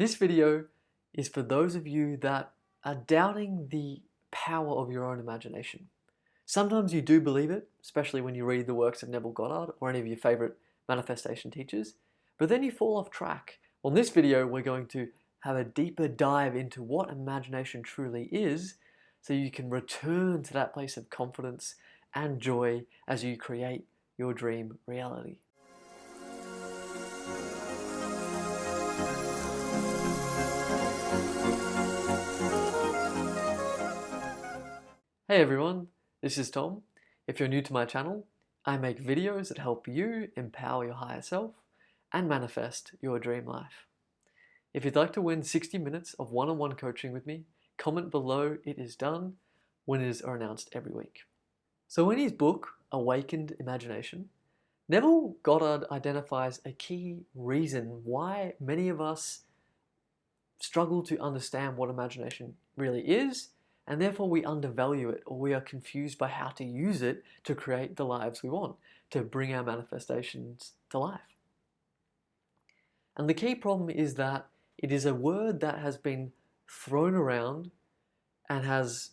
This video is for those of you that are doubting the power of your own imagination. Sometimes you do believe it, especially when you read the works of Neville Goddard or any of your favorite manifestation teachers, but then you fall off track. Well, in this video, we're going to have a deeper dive into what imagination truly is, so you can return to that place of confidence and joy as you create your dream reality. Hey everyone, this is Tom. If you're new to my channel, I make videos that help you empower your higher self and manifest your dream life. If you'd like to win 60 minutes of one-on-one coaching with me, comment below "it is done." Winners are announced every week. So in his book, Awakened Imagination, Neville Goddard identifies a key reason why many of us struggle to understand what imagination really is, and therefore we undervalue it, or we are confused by how to use it to create the lives we want, to bring our manifestations to life. And the key problem is that it is a word that has been thrown around and has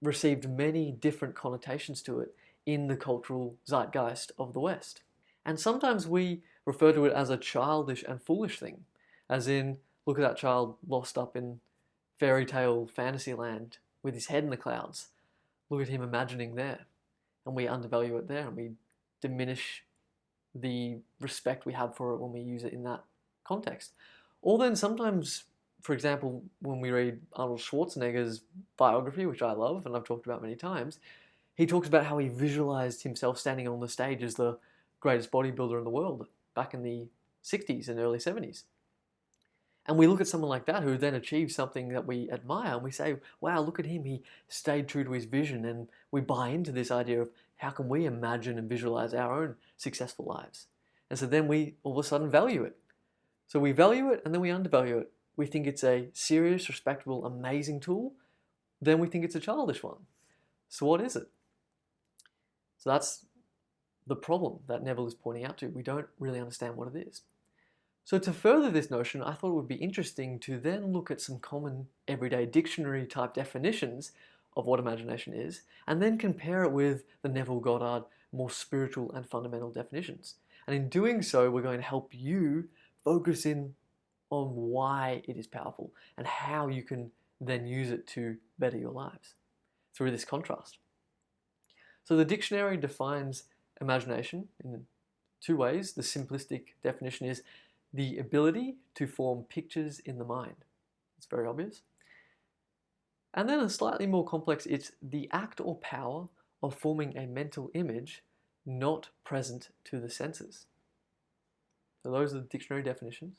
received many different connotations to it in the cultural zeitgeist of the West. And sometimes we refer to it as a childish and foolish thing, as in, look at that child lost up in fairy tale fantasy land with his head in the clouds. Look at him imagining there. And we undervalue it there, and we diminish the respect we have for it when we use it in that context. Or then sometimes, for example, when we read Arnold Schwarzenegger's biography, which I love and I've talked about many times, he talks about how he visualized himself standing on the stage as the greatest bodybuilder in the world back in the 60s and early 70s. And we look at someone like that who then achieves something that we admire, and we say, wow, look at him, he stayed true to his vision, and we buy into this idea of how can we imagine and visualize our own successful lives. And so then we all of a sudden value it. So we value it and then we undervalue it. We think it's a serious, respectable, amazing tool, then we think it's a childish one. So what is it? So that's the problem that Neville is pointing out to. We don't really understand what it is. So to further this notion, I thought it would be interesting to then look at some common everyday dictionary type definitions of what imagination is, and then compare it with the Neville Goddard more spiritual and fundamental definitions. And in doing so, we're going to help you focus in on why it is powerful and how you can then use it to better your lives through this contrast. So the dictionary defines imagination in two ways. The simplistic definition is the ability to form pictures in the mind. It's very obvious. And then a slightly more complex, it's the act or power of forming a mental image not present to the senses. So those are the dictionary definitions,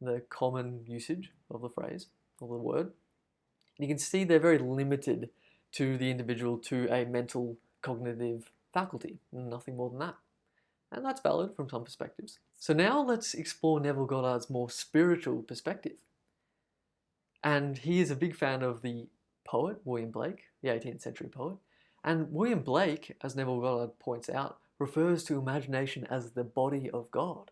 the common usage of the phrase, or the word. And you can see they're very limited to the individual, to a mental cognitive faculty, nothing more than that. And that's valid from some perspectives. So now let's explore Neville Goddard's more spiritual perspective. And he is a big fan of the poet William Blake, the 18th century poet. And William Blake, as Neville Goddard points out, refers to imagination as the body of God.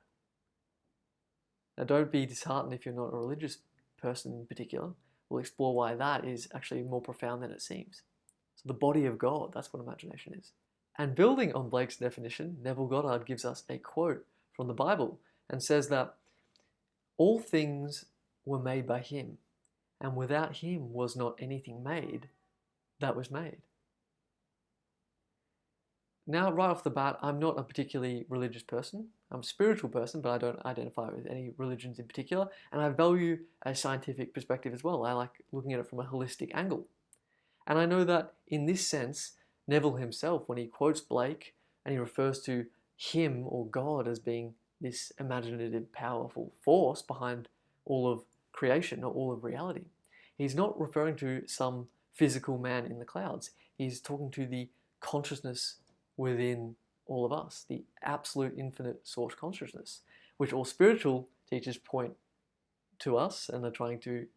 Now don't be disheartened if you're not a religious person in particular. We'll explore why that is actually more profound than it seems. So the body of God, that's what imagination is. And building on Blake's definition, Neville Goddard gives us a quote from the Bible and says that all things were made by him, and without him was not anything made that was made. Now, right off the bat, I'm not a particularly religious person. I'm a spiritual person, but I don't identify with any religions in particular, and I value a scientific perspective as well. I like looking at it from a holistic angle. And I know that in this sense, Neville himself, when he quotes Blake and he refers to him or God as being this imaginative, powerful force behind all of creation or all of reality, he's not referring to some physical man in the clouds. He's talking to the consciousness within all of us, the absolute infinite source consciousness, which all spiritual teachers point to us and are trying to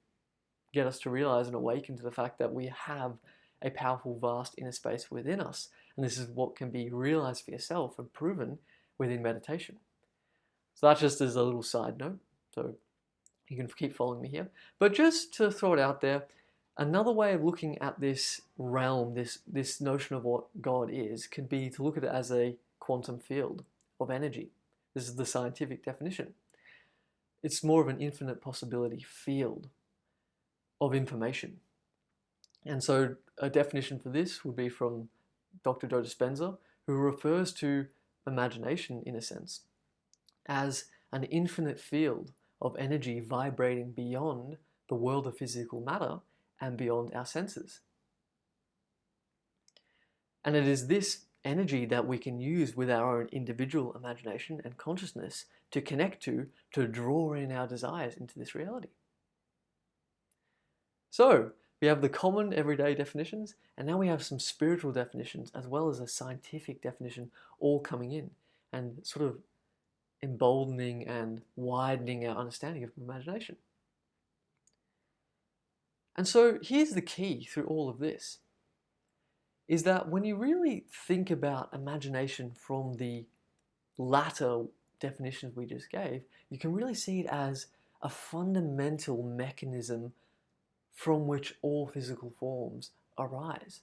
get us to realize and awaken to the fact that we have a powerful, vast inner space within us. And this is what can be realized for yourself and proven within meditation. So that's just as a little side note. So You can keep following me here. But just to throw it out there, another way of looking at this realm, this notion of what God is, could be to look at it as a quantum field of energy. This is the scientific definition. It's more of an infinite possibility field of information. And so a definition for this would be from Dr. Joe Dispenza, who refers to imagination, in a sense, as an infinite field of energy vibrating beyond the world of physical matter and beyond our senses. And it is this energy that we can use with our own individual imagination and consciousness to connect to draw in our desires into this reality. So, we have the common everyday definitions, and now we have some spiritual definitions as well as a scientific definition all coming in and sort of emboldening and widening our understanding of imagination. And so here's the key through all of this, is that when you really think about imagination from the latter definitions we just gave, you can really see it as a fundamental mechanism from which all physical forms arise.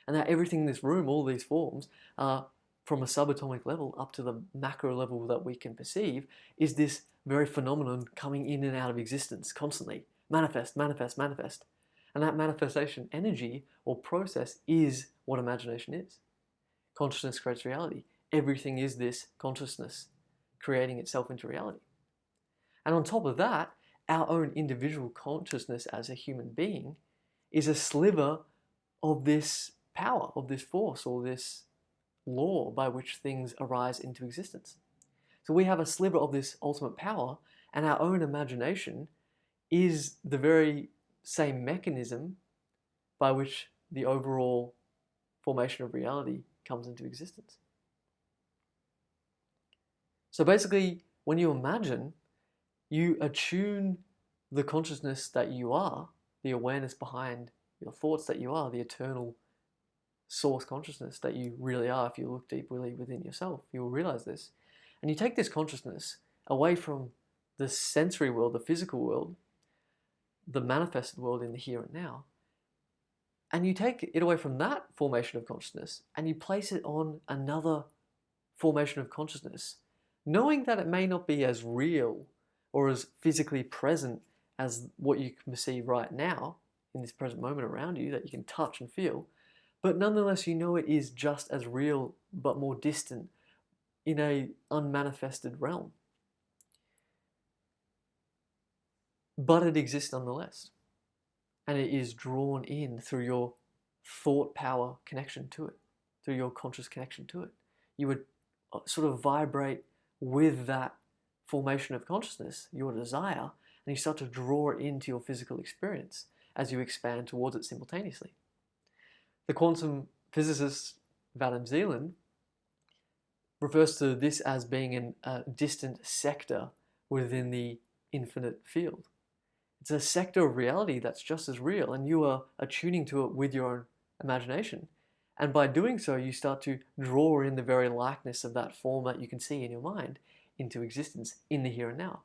And that everything in this room, all these forms, from a subatomic level up to the macro level that we can perceive, is this very phenomenon coming in and out of existence constantly. Manifest, manifest, manifest. And that manifestation energy or process is what imagination is. Consciousness creates reality. Everything is this consciousness creating itself into reality. And on top of that, our own individual consciousness as a human being is a sliver of this power, of this force, or this law by which things arise into existence. So we have a sliver of this ultimate power, and our own imagination is the very same mechanism by which the overall formation of reality comes into existence. So basically, when you imagine, you attune the consciousness that you are, the awareness behind your thoughts that you are, the eternal source consciousness that you really are. If you look deeply within yourself, you will realize this. And you take this consciousness away from the sensory world, the physical world, the manifested world in the here and now, and you take it away from that formation of consciousness and you place it on another formation of consciousness, knowing that it may not be as real or as physically present as what you can perceive right now in this present moment around you that you can touch and feel, but nonetheless you know it is just as real but more distant in a unmanifested realm. But it exists nonetheless, and it is drawn in through your thought power connection to it, through your conscious connection to it. You would sort of vibrate with that formation of consciousness, your desire, and you start to draw it into your physical experience as you expand towards it simultaneously. The quantum physicist Van Zeeland refers to this as being a distant sector within the infinite field. It's a sector of reality that's just as real, and you are attuning to it with your own imagination. And by doing so, you start to draw in the very likeness of that form that you can see in your mind into existence in the here and now.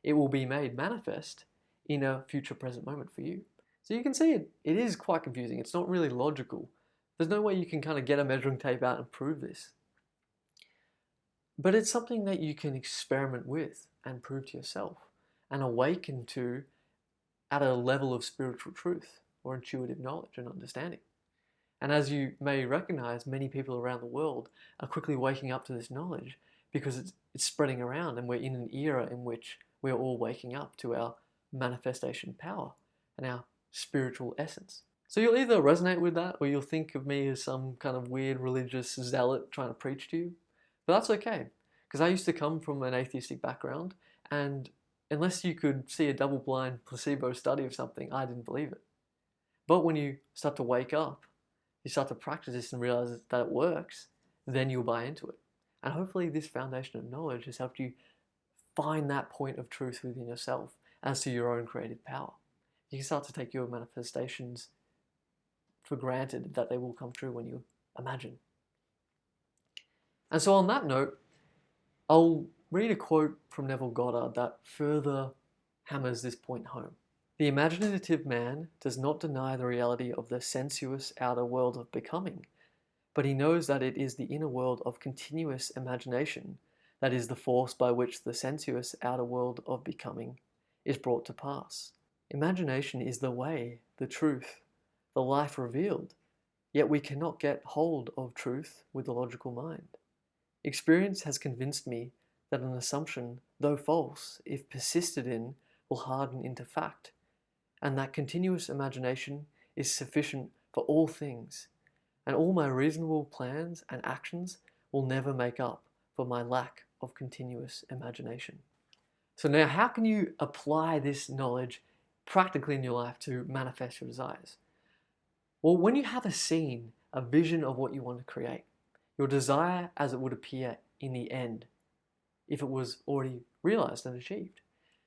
It will be made manifest in a future present moment for you. So you can see it is quite confusing. It's not really logical. There's no way you can kind of get a measuring tape out and prove this. But it's something that you can experiment with and prove to yourself and awaken to at a level of spiritual truth or intuitive knowledge and understanding. And as you may recognize, many people around the world are quickly waking up to this knowledge because it's spreading around, and we're in an era in which we're all waking up to our manifestation power and our spiritual essence. So you'll either resonate with that or you'll think of me as some kind of weird religious zealot trying to preach to you. But that's okay, because I used to come from an atheistic background, and unless you could see a double-blind placebo study of something, I didn't believe it. But when you start to wake up, you start to practice this and realize that it works, then you'll buy into it. And hopefully this foundation of knowledge has helped you find that point of truth within yourself as to your own creative power. You can start to take your manifestations for granted that they will come true when you imagine. And so on that note, I'll read a quote from Neville Goddard that further hammers this point home. The imaginative man does not deny the reality of the sensuous outer world of becoming, but he knows that it is the inner world of continuous imagination that is the force by which the sensuous outer world of becoming is brought to pass. Imagination is the way, the truth, the life revealed, yet we cannot get hold of truth with the logical mind. Experience has convinced me that an assumption, though false, if persisted in, will harden into fact, and that continuous imagination is sufficient for all things, and all my reasonable plans and actions will never make up for my lack of continuous imagination. So now, how can you apply this knowledge practically in your life to manifest your desires? Well, when you have a scene, a vision of what you want to create, your desire as it would appear in the end, if it was already realized and achieved,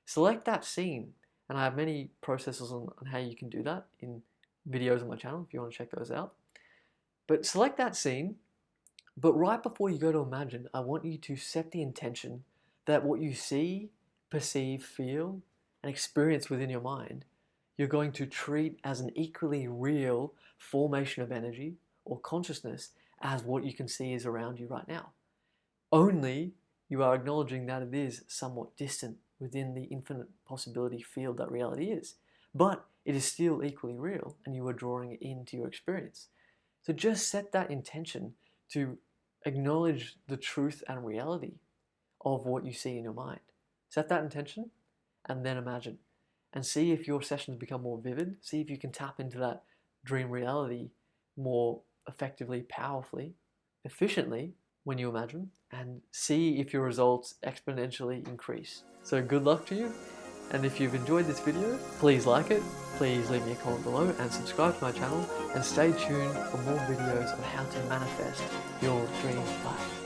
select that scene. And I have many processes on how you can do that in videos on my channel if you want to check those out. But select that scene, but right before you go to imagine, I want you to set the intention that what you see, perceive, feel, and experience within your mind, you're going to treat as an equally real formation of energy or consciousness as what you can see is around you right now. Only you are acknowledging that it is somewhat distant within the infinite possibility field that reality is. But it is still equally real, and you are drawing it into your experience. So just set that intention to acknowledge the truth and reality of what you see in your mind. Set that intention, and then imagine. And see if your sessions become more vivid. See if you can tap into that dream reality more effectively, powerfully, efficiently when you imagine, and see if your results exponentially increase. So good luck to you, and if you've enjoyed this video, please like it, please leave me a comment below and subscribe to my channel, and stay tuned for more videos on how to manifest your dream life.